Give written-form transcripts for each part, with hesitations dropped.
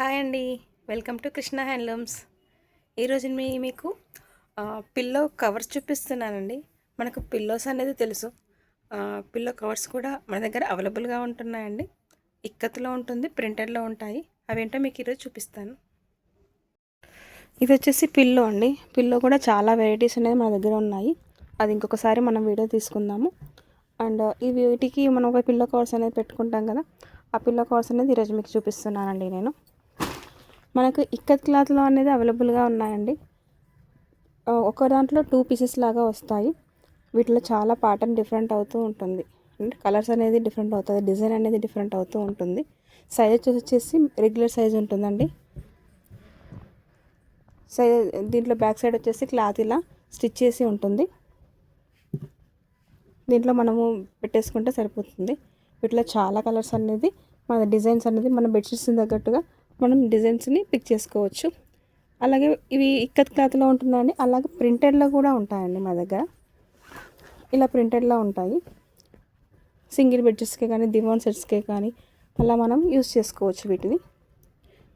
Hi అండి. Welcome to Krishna handlooms. ఈరోజు మీకు పిల్లో కవర్స్ చూపిస్తున్నానండి. మనకు పిల్లోస్ అనేది తెలుసు. పిల్లో కవర్స్ కూడా మన దగ్గర అవైలబుల్గా ఉంటున్నాయండి. ఇక్కత్తులో ఉంటుంది, ప్రింటెడ్లో ఉంటాయి. అవేంటో మీకు ఈరోజు చూపిస్తాను. ఇది వచ్చేసి పిల్లో అండి. పిల్లో కూడా చాలా వెరైటీస్ అనేది మన దగ్గర ఉన్నాయి. అది ఇంకొకసారి మనం వీడియో తీసుకుందాము. అండ్ వీటికి మనం ఒక పిల్లో కవర్స్ అనేది పెట్టుకుంటాం కదా, ఆ పిల్లో కవర్స్ అనేది ఈరోజు మీకు చూపిస్తున్నానండి నేను. మనకు ఇక్కత్ క్లాత్లో అనేది అవైలబుల్గా ఉన్నాయండి. ఒక దాంట్లో 2 పీసెస్ లాగా వస్తాయి. వీటిలో చాలా ప్యాటర్న్ డిఫరెంట్ అవుతూ ఉంటుంది. అంటే కలర్స్ అనేది డిఫరెంట్ అవుతుంది, డిజైన్ అనేది డిఫరెంట్ అవుతూ ఉంటుంది. సైజ్ వచ్చేసి రెగ్యులర్ సైజ్ ఉంటుందండి. దీంట్లో బ్యాక్ సైడ్ వచ్చేసి క్లాత్ ఇలా స్టిచ్ చేసి ఉంటుంది. దీంట్లో మనము పెట్టేసుకుంటే సరిపోతుంది. వీటిలో చాలా కలర్స్ అనేది, మన డిజైన్స్ అనేది మన బెడ్షీట్స్ తగ్గట్టుగా మనం డిజైన్స్ని పిక్ చేసుకోవచ్చు. అలాగే ఇవి ఇక్కత్ క్లాత్లో ఉంటుందండి. అలాగే ప్రింటెడ్లో కూడా ఉంటాయండి మా దగ్గర. ఇలా ప్రింటెడ్లో ఉంటాయి. సింగిల్ బెడ్షీట్స్కే కానీ, దివాన్ సెట్స్కే కానీ అలా మనం యూస్ చేసుకోవచ్చు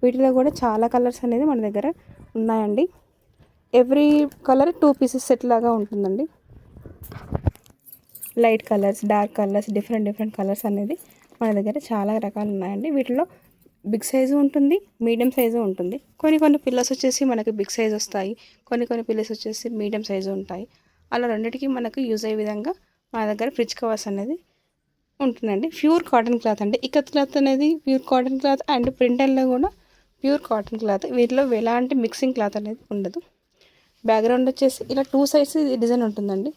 వీటిలో కూడా చాలా కలర్స్ అనేది మన దగ్గర ఉన్నాయండి. ఎవ్రీ కలర్ 2 పీసెస్ సెట్ లాగా ఉంటుందండి. Light colours, dark colours, different colours అనేది మన దగ్గర చాలా రకాలు ఉన్నాయండి. వీటిలో బిగ్ సైజు ఉంటుంది, మీడియం సైజు ఉంటుంది. కొన్ని పిల్లోస్ వచ్చేసి మనకి బిగ్ సైజ్ వస్తాయి, కొన్ని పిల్లోస్ వచ్చేసి మీడియం సైజు ఉంటాయి. అలా రెండింటికి మనకు యూజ్ అయ్యే విధంగా మన దగ్గర ఫ్రిడ్జ్ కవర్స్ అనేది ఉంటుందండి. ప్యూర్ కాటన్ క్లాత్ అండి. ఇక్కత్ క్లాత్ అనేది ప్యూర్ కాటన్ క్లాత్ అండ్ ప్రింటెడ్లో కూడా ప్యూర్ కాటన్ క్లాత్. వీటిలో ఎలాంటి మిక్సింగ్ క్లాత్ అనేది ఉండదు. బ్యాక్గ్రౌండ్ వచ్చేసి ఇలా 2 సైడ్స్ డిజైన్ ఉంటుందండి.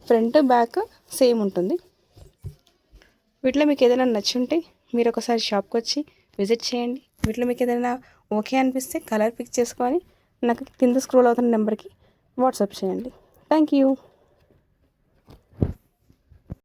ఫ్రంట్ బ్యాక్ సేమ్ ఉంటుంది. వీటిలో మీకు ఏదైనా నచ్చుంటే మీరు ఒకసారి షాప్కి వచ్చి విజిట్ చేయండి. వీటిలో మీకు ఏదైనా ఓకే అనిపిస్తే కలర్ పిక్ చేసుకొని నాకు కింద స్క్రోల్ అవుతున్న నెంబర్కి వాట్సాప్ చేయండి. Thank you.